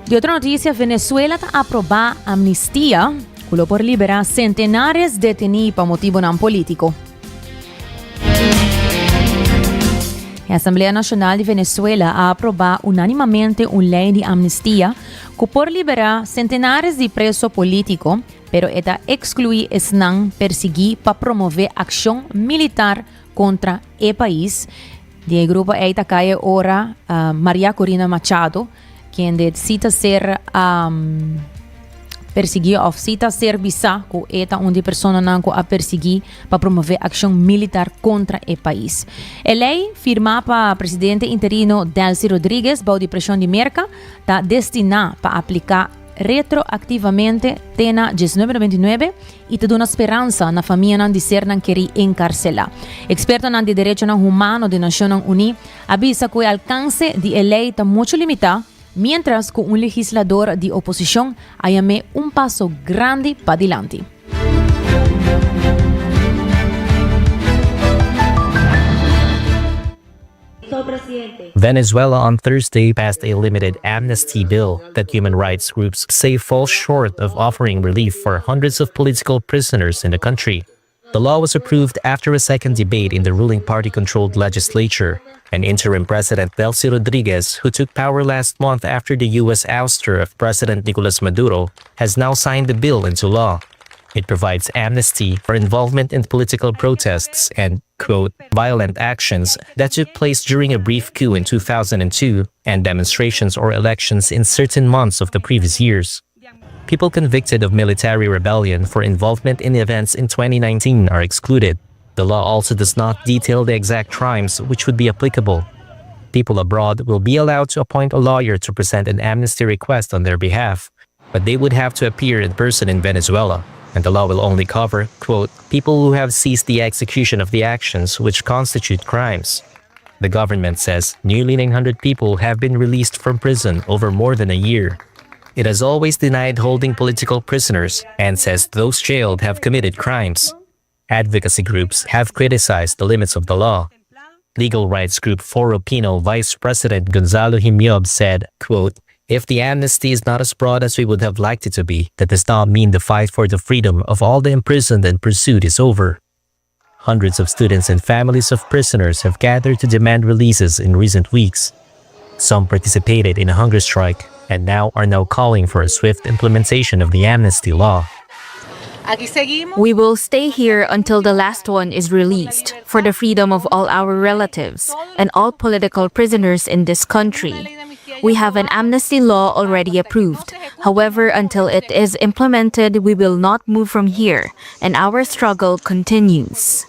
De otra noticia, Venezuela aprobó amnistía por liberar centenares de detenidos por motivo no político. La Asamblea Nacional de Venezuela ha aprobado unánimemente una ley de amnistía que por liberar centenares de presos políticos, pero esta excluye esnan perseguir para promover acción militar contra el país. De grupo esta cae ahora María Corina Machado, quien cita ser perseguido o cita ser visa com esta onde persona não a perseguir para promover ação militar contra o país. A lei firmada para o presidente interino Delcy Rodrigues, bajo pressão de merca, está destinada para aplicar retroativamente tena 1999 e te dá esperança na família de ser não querer encarcelar. Experto na de direito humano da Nações Unidas avisa que o alcance de lei está muito limitado, mientras que un legislador de oposición haya un paso grande para adelante. Venezuela on Thursday passed a limited amnesty bill that human rights groups say falls short of offering relief for hundreds of political prisoners in the country. The law was approved after a second debate in the ruling party-controlled legislature. And interim President Delcy Rodriguez, who took power last month after the U.S. ouster of President Nicolas Maduro, has now signed the bill into law. It provides amnesty for involvement in political protests and, quote, violent actions that took place during a brief coup in 2002 and demonstrations or elections in certain months of the previous years. People convicted of military rebellion for involvement in events in 2019 are excluded. The law also does not detail the exact crimes which would be applicable. People abroad will be allowed to appoint a lawyer to present an amnesty request on their behalf, but they would have to appear in person in Venezuela, and the law will only cover, quote, people who have ceased the execution of the actions which constitute crimes. The government says nearly 900 people have been released from prison over more than a year. It has always denied holding political prisoners and says those jailed have committed crimes. Advocacy groups have criticized the limits of the law. Legal rights group Foro Pino Vice President Gonzalo Himyob said, quote, "If the amnesty is not as broad as we would have liked it to be, that does not mean the fight for the freedom of all the imprisoned and pursued is over." Hundreds of students and families of prisoners have gathered to demand releases in recent weeks. Some participated in a hunger strike and now are calling for a swift implementation of the amnesty law. We will stay here until the last one is released for the freedom of all our relatives and all political prisoners in this country. We have an amnesty law already approved. However, until it is implemented, we will not move from here, and our struggle continues.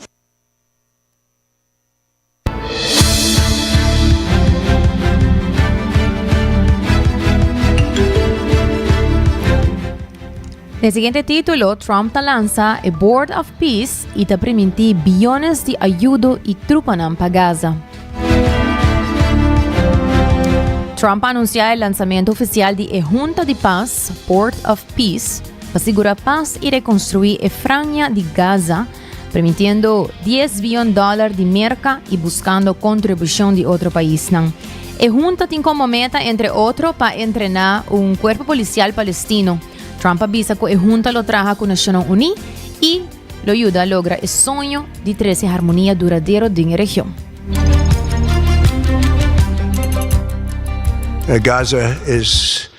El siguiente título, Trump lanza a Board of Peace y te permite billones de ayuda y trupanam para Gaza. Trump anunció el lanzamiento oficial de la Junta de Paz, Board of Peace, para asegurar paz y reconstruir la franja de Gaza, permitiendo $10 billones de merca y buscando contribución de otro país. La Junta tiene como meta, entre otros, para entrenar un cuerpo policial palestino. Trump avisa que la Junta lo traja con Naciones Unidas y lo ayuda a lograr el sueño de 13 armonía duradera de la región. Gaza is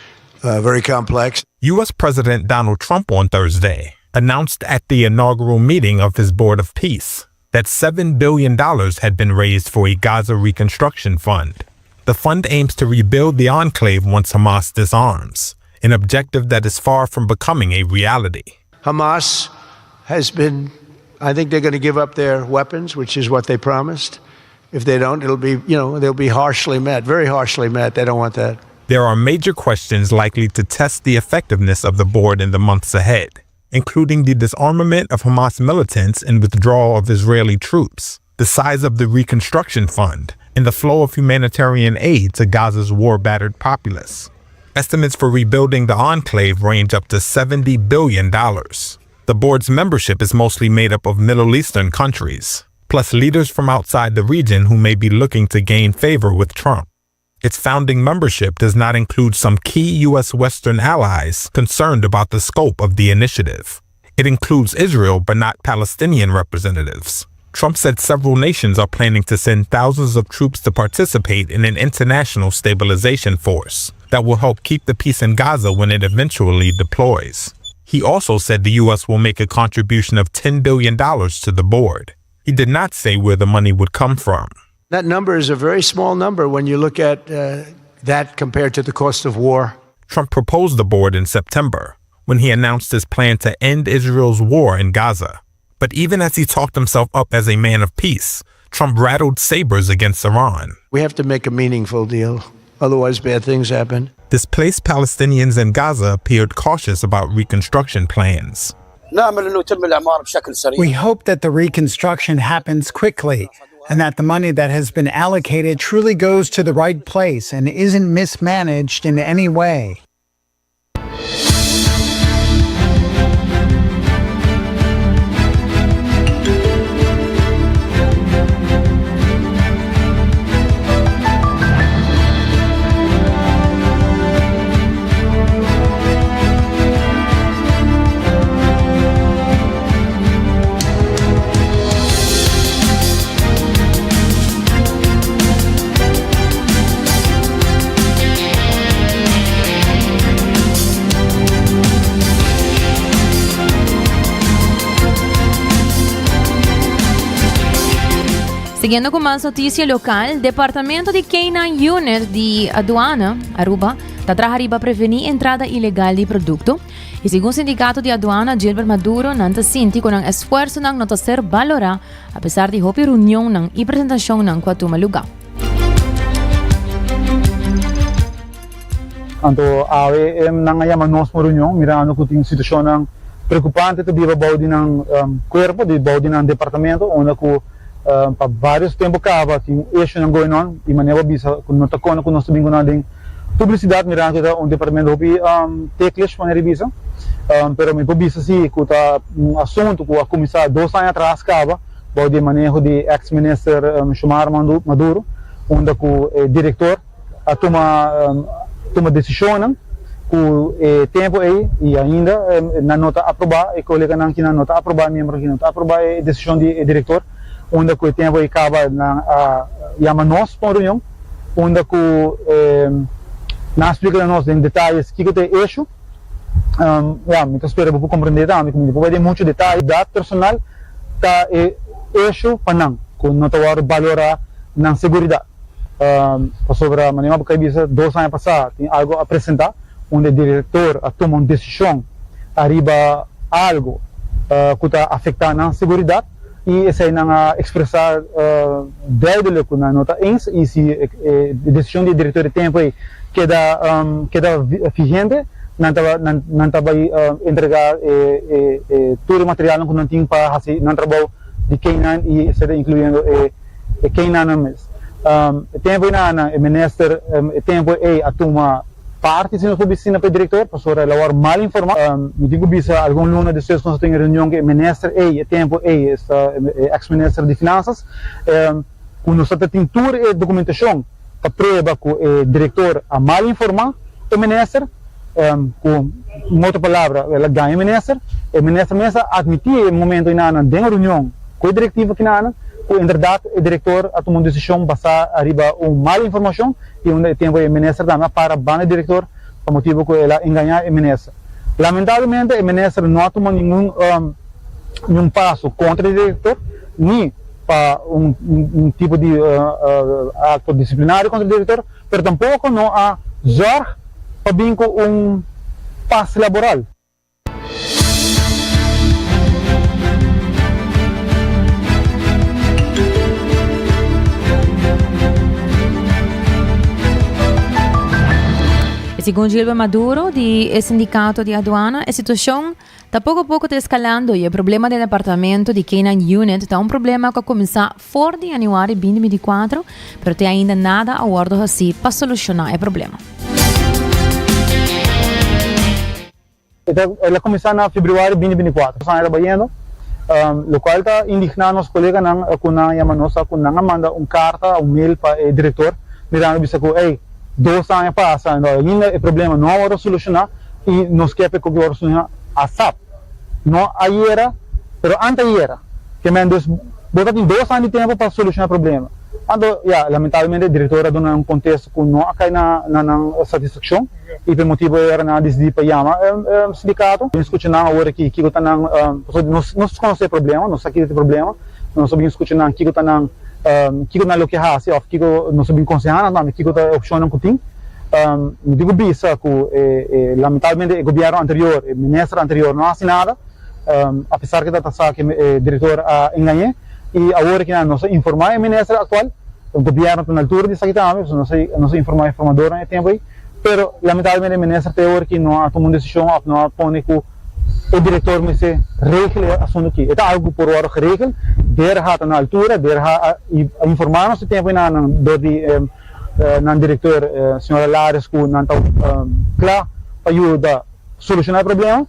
very complex. U.S. President Donald Trump on Thursday announced at the inaugural meeting of his Board of Peace that $7 billion had been raised for a Gaza reconstruction fund. The fund aims to rebuild the enclave once Hamas disarms, an objective that is far from becoming a reality. Hamas has been, I think they're going to give up their weapons, which is what they promised. If they don't, it'll be, they'll be harshly met, very harshly met. They don't want that. There are major questions likely to test the effectiveness of the board in the months ahead, including the disarmament of Hamas militants and withdrawal of Israeli troops, the size of the reconstruction fund, and the flow of humanitarian aid to Gaza's war-battered populace. Estimates for rebuilding the enclave range up to $70 billion. The board's membership is mostly made up of Middle Eastern countries, plus leaders from outside the region who may be looking to gain favor with Trump. Its founding membership does not include some key U.S. Western allies concerned about the scope of the initiative. It includes Israel but not Palestinian representatives. Trump said several nations are planning to send thousands of troops to participate in an international stabilization force that will help keep the peace in Gaza when it eventually deploys. He also said the U.S. will make a contribution of $10 billion to the board. He did not say where the money would come from. That number is a very small number when you look at that compared to the cost of war. Trump proposed the board in September when he announced his plan to end Israel's war in Gaza. But even as he talked himself up as a man of peace, Trump rattled sabers against Iran. We have to make a meaningful deal. Otherwise, bad things happen. Displaced Palestinians in Gaza appeared cautious about reconstruction plans. We hope that the reconstruction happens quickly and that the money that has been allocated truly goes to the right place and isn't mismanaged in any way. Siguiendo con más noticia local, Departamento de K9 Unit de Aduana, Aruba, está trabajando para prevenir entrada ilegal de producto. E segundo o sindicato de aduana, Gilbert Maduro, nanta sinti con ang esforço ng nota ser valora, apesar de hopi reunião ng apresentação ng kwatuma lugar. Anto awe nangayaman nos mo reunião, mirando ko ting sitwasyon ng preocupante to biba baudi ng cuerpo, di baudi ng departamento, una ko pa vários tempo kava ting issue ng going on, e maneira bisa kun notakon ko nos bingo na ding publicidade mirando kita departamento hopi teclas maneira bisa. Pero may pobisa si kuta assunto ko a começar 2 anos atrás kava about de manejo de ex-minister Xiomara Maduro, onde o diretor toma decisão com tempo aí e ainda na nota aprovar e colega não que na nota aprovar membro que nota aprovar a decisão de diretor onde o tempo aí acaba na chama nós para reunião onde na explica nós em detalhes que tem eixo me espero para compreender também como depois de muito detalhe da personal tá eixo panang com nota valorar na segurança sobre a maneira que bisa 2 anos passados tem algo a apresentar onde o diretor toma uma decisão arriba algo que está afetando a segurança e essa é não expressar duidelijk na nota 1 e se a decisão do diretor de tempo aí queda vigente não estava entregar todo o material que não tinha para fazer não trabalho de Keynan e será incluindo Keynan mesmo tempo aí o ministro tempo aí a tomar parte se não for piscina para o diretor, para ela mal informado. Me digo bisa algum luna de seus consultores em reunião que o ministro é tempo ex-ministro de finanças, quando só tem toda a documentação para prova que o diretor a mal informar o ministro, com outra palavra, ela ganha o ministro mesmo admitir no momento na reunião com a diretiva que na em verdade o diretor a tomar uma decisão baseada arriba mal informação e onde tempo o ministro também para ban o diretor por motivo que ela enganar o ministro. Lamentavelmente o ministro não tomou nenhum passo contra o diretor nem para tipo de ato disciplinário contra o diretor, mas tampouco não há zorg para vir com passe laboral. Segundo Gilberto Maduro, do sindicato de aduana, a situação está pouco a pouco escalando e o problema do departamento de Keynan Unit está problema que começou fora de janeiro de 2024, mas tem ainda nada a ordem assim para solucionar o problema. Ela começou em fevereiro de 2024. Estamos trabalhando. O qual está indignado os colegas que não manda carta, mail para o diretor, mirando bisa que 2 anos passam, ainda o problema não vai solucionar e nós queremos que o solucionar a SAP. Não ayer, mas antes ayer, que menos botar 2 anos de tempo para solucionar o problema. Então, lamentavelmente, a diretora dá um contexto que não cai na satisfação e por motivo era na decidir para chamar o sindicato. Escutando agora que está nós conhecemos o problema, nós sabemos o problema, nós sabemos escutando que está na kiko na loke ha si of kiko no sabing konsehan na kiko ta option ng kuting digo bisa ko lamentablemente o gobyerno anterior o ministro anterior não hace nada apesar que está sa que diretor engañe e agora que nós informar o ministro atual o gobyerno na altura de sakitame nós informar o informador no tempo aí pero lamentablemente o ministro anterior que não tomou uma decisão não pone que o diretor me se regele assunto aqui. É algo por hora geregeld. Der gaat na altura, der gaat informar nos tempo na diretor senhora Lares que não está claro para ajudar solucionar o problema,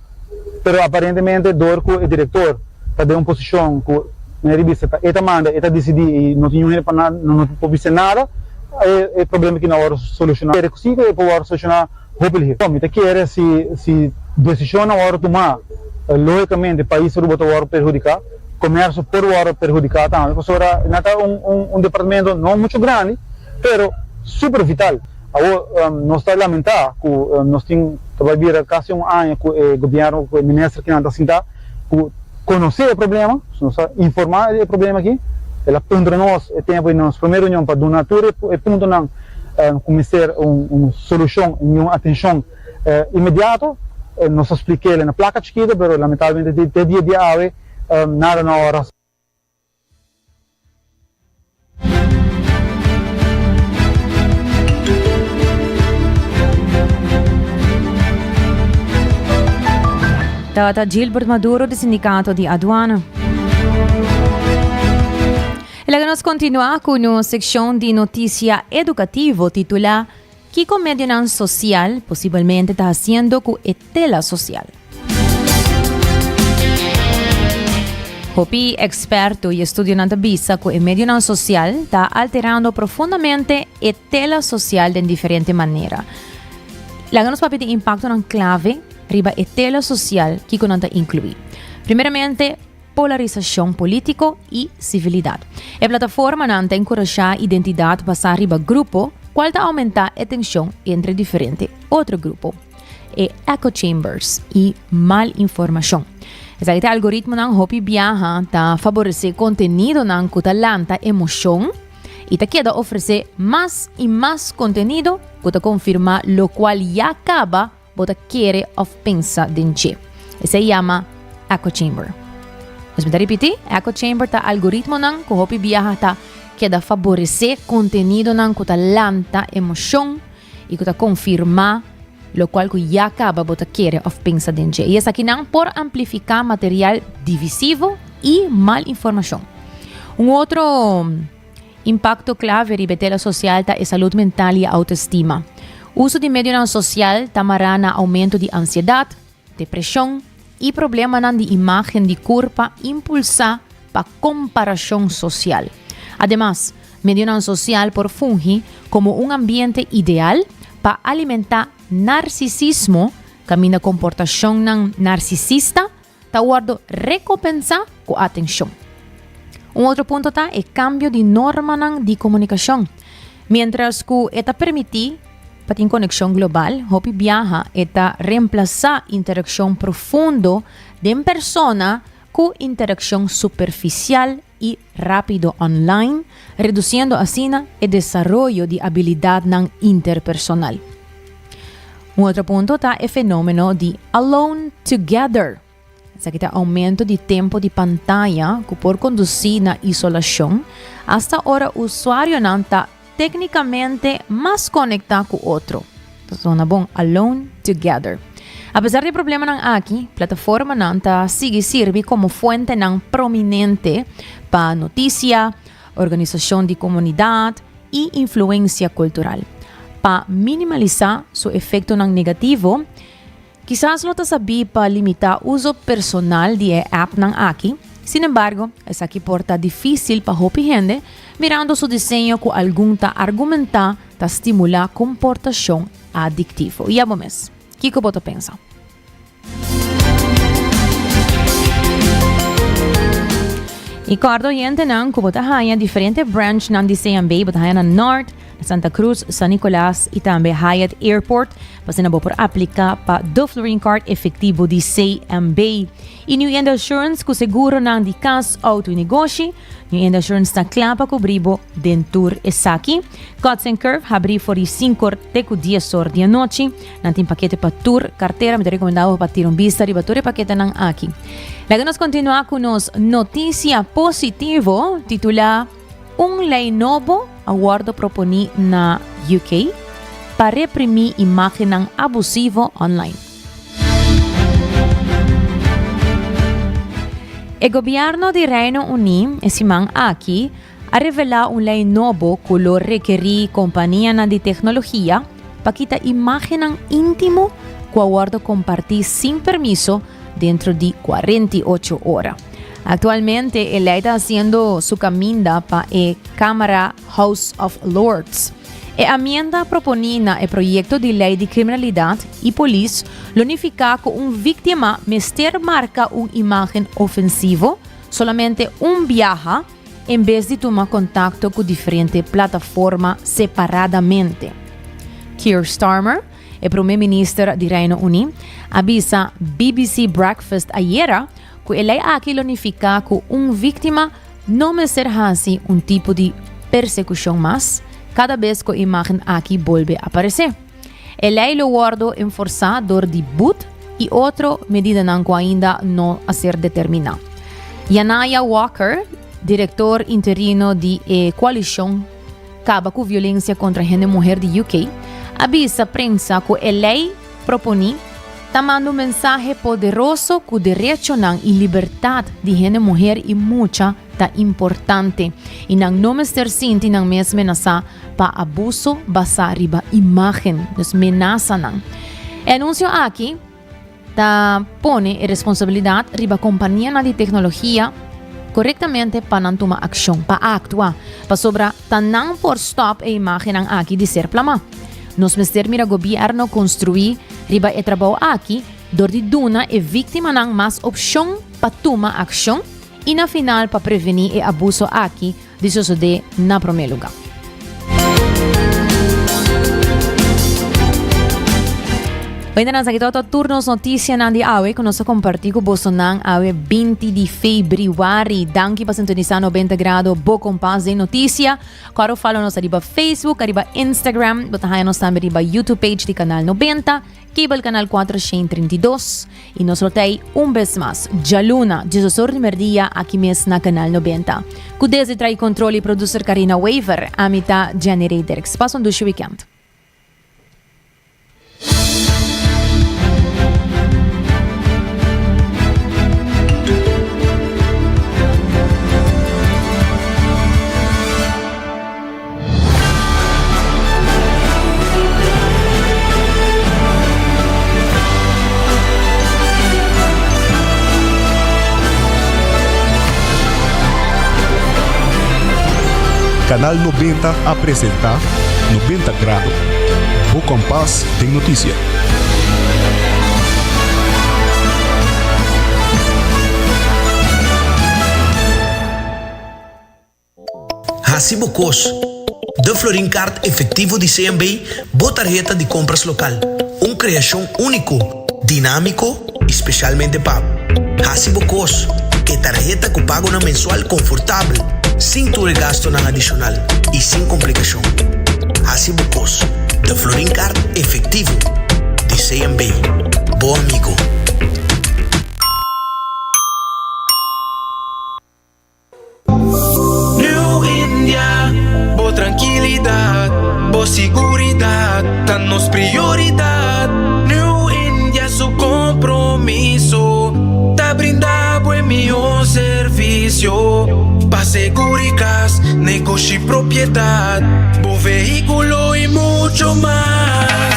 pero aparentemente dor que o diretor está de uma posição que na revista está manda, está decidir e não tinha para nada, não pode ser nada, é problema que não hora solucionar. É possível é para solucionar hopefully. Então, me quer se decisão na hora tomar logicamente o país vai botar perjudicar, comércio por hora perjudicar também. Porque agora não departamento não muito grande, pero super vital. Nós está lamentar que nós temos trabalhado quase ano com o governo, com o ministro que não está sentado, conhecer o problema, nós informar o problema aqui. Ela pergunta nós o tempo nos primeira reunião para donar tudo e ponto não começar uma solução, uma atenção imediata. Nos expliquei na placa chiquita, mas lamentavelmente até dia de hoje nada na hora. Data Gilberto Maduro do sindicato de aduana. E agora nós continuamos com a secção de notícia educativa titulada Que comédia social possivelmente está fazendo com a tela social. Hopi experto y estudiante visa que el medio social está alterando profundamente la tela social de diferente manera. La ganos papel de impacto en clave riba la tela social que conanta incluir. Primeramente, polarización político y civilidad. La plataforma nanta encoraja identidad basada riba grupo, cual aumenta la tensión entre diferentes otros grupos. Echo chambers y mal información. Este algoritmo ng Hopi Viaja ta favorece contenido ng kutalanta emoción y te queda ofrecer más y más contenido que te confirma lo cual ya acaba bota quiere o pensa denche. Se llama echo chamber. Mas me repetir, echo chamber ta algoritmo ng Hopi Viaja ta queda favorecer contenido ng kutalanta emoción y que te confirma lo cual ya acaba bota quiere o pensa denche. Y es aquí por amplificar material divisivo y mal información. Un otro impacto clave de la social es salud mental y autoestima. Uso de medio social tamarana aumento de ansiedad, depresión y problemas de imagen de cuerpo impulsa para comparación social. Además, medio social por fungi como un ambiente ideal para alimentar narcisismo, camina comportación narcisista, ta guardo recompensa con atención. Un otro punto está el cambio de norma de comunicación. Mientras que esta permite para conexión global, Hopi Viaja esta reemplaza interacción profundo de en persona con interacción superficial y rápido online, reduciendo así el desarrollo de habilidad interpersonal. Un otro punto está el fenómeno de alone together. Este aumento de tiempo de pantalla que por conducir a isolación, hasta ahora el usuario está técnicamente más conectado con otro. Entonces, es bon alone together. A pesar de problemas aquí, la plataforma nanta sigue sirve como fuente prominente para noticia, organización de comunidad y influencia cultural. Para minimalizar su efecto negativo, quizás lo sabía para limitar uso personal de app aquí. Sin embargo, es aquí porta difícil para Hopi gente mirando su diseño con algún argumenta para estimular comportación adictivo. Y algo más. ¿Qué vos pensa? Y cada oyente nan que haya diferentes branch nan de CMB, bota haya na North, Santa Cruz, San Nicolás y también Hyatt Airport. Pasen a por aplicar para do Flooring Card efectivo de CMB. Y New End Assurance que seguro nan de casa, auto y negocio. New End Assurance está clapa cobribo dentur esaki. Cuts and Curve abri for 5 teco 10 horas de noche. Nantin paquete para tour, cartera, me te recomendado para tirar un vista y bature paquete nan aquí. Luego nos continúa con nos noticia positivo titula Un lei novo aguardo proponi na UK para reprimir imagen abusivo online. El gobierno de Reino Unido, esimang aquí, ha revelado un lei novo que lo requerí compañía de tecnología para quitar imagen íntimo que aguardo compartir sin permiso dentro de 48 horas. Actualmente, él está haciendo su caminda para la Cámara House of Lords. La enmienda proponía el proyecto de ley de criminalidad y policía lo unifica con un víctima mester marca una imagen ofensiva solamente un viaje en vez de tomar contacto con diferentes plataformas separadamente. Keir Starmer, el primer ministro de Reino Unido, avisa BBC Breakfast ayer que el ley aquí lo unifica con una víctima no me será así un tipo de persecución más cada vez que la imagen aquí vuelve a aparecer. El ley lo guardo enforzado de boot y otra medida que ainda no a ser determinada. Yanaya Walker, director interino de coalición Caba con Violencia contra Género y Mujer de UK, avisa prensa que el ley propone tomando un mensaje poderoso que derecho y libertad de género mujer y mucha ta importante y no me ser sinti nang mes menasa pa abuso basa riba imagen nos menaza nang. El anuncio aquí ta pone responsabilidad riba compañía de tecnología correctamente para não tomar ação, para actuar, para sobra tanang por stop e imagem ng aqui de ser plama. Nos mister mira gobyerno construir riba e trabalho aqui, dor de duna e vítima ng mas opção para tomar ação e na final para prevenir e abuso aqui de suceder na primeiro lugar. Ainda nasa ito turnos notícia na di awe kung nasa compartir ko boso ng awe 20 de Februari. Danki pa sintonizar 90 grado bo kompas de notícia. Karo follow nos arriba Facebook, arriba Instagram, butahayan nos também arriba YouTube page di Canal 90, Cable Canal 432. E nos rotei vez mais, Jaluna, Jesus Merdia, aqui mesmo na Canal 90. Kudezi trai controle e producer Karina Waver, amita Generator. Passam do weekend. Canal 90 apresenta 90 Grados, o compás de notícia. Hacibocos, de Florincard efetivo de CMB, boa tarjeta de compras local. Criação único, dinâmico, especialmente pago. Hacibocos, que tarjeta que pago na mensual confortável, sem tu gasto na adicional e sem complicação. Hacibocos, de Florincard efetivo de CMB. Bom amigo. New India, boa tranquilidade, boa seguridade, tá nos prioridade. New India, su compromiso, tá brindar buen melhor serviço. Pa seguridad, negocio y propiedad, bom vehículo y mucho más.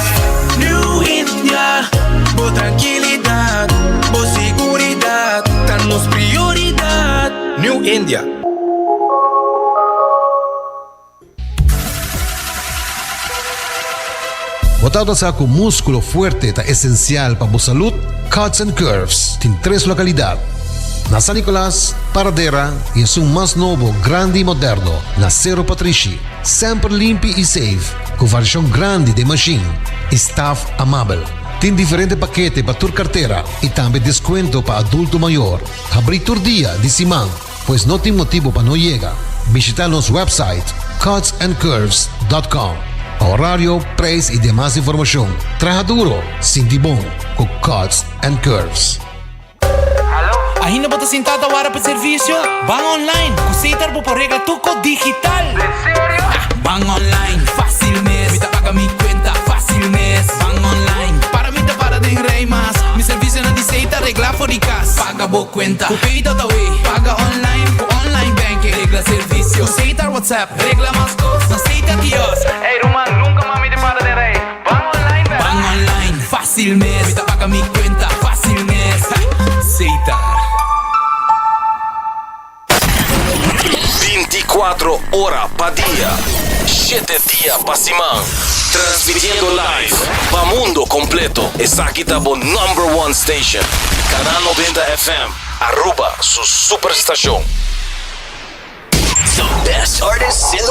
New India, boa tranquilidad, boa seguridad, danos prioridad. New India. Botado sa com músculo fuerte ta esencial para a saúde, Cuts and Curves tem 3 localidades. Na San Nicolás, Paradera e é um mais novo, grande e moderno, na Cerro Patrici. Sempre limpo e safe, com variação grande de machine. Staff amável. Tem diferentes paquetes para tua carteira e também desconto para adulto maior. Abrir todo dia de semana, pois não tem motivo para não chegar. Visita nosso website cutsandcurves.com. Horário, preço e demais informação. Traja duro, sinti bom, com Cuts and Curves. Ainda bota sentada para o serviço? Van online, aceitar por regla tuco digital. ¿En serio? Van online, fácil mes. Me paga mi cuenta, fácil mes. Van online, para mí te para de rey más. Mi servicio no diceita, regla for the cash. Paga bo cuenta, tu pay out away. Paga online, con online banking. Regla servicio, aceitar WhatsApp. Regla más cosas, aceita Dios. Hey Roman, nunca mami te para de rey. Van online, ¿verdad? Van online, fácil mes. Me paga mi cuenta, fácil mes. Aceitar. 24 horas pa dia, 7 dias pa semana. Transmitiendo live pa mundo completo. Essa aqui tá bo #1 station. Canal 90 FM, Aruba, su superestação. The best artists in the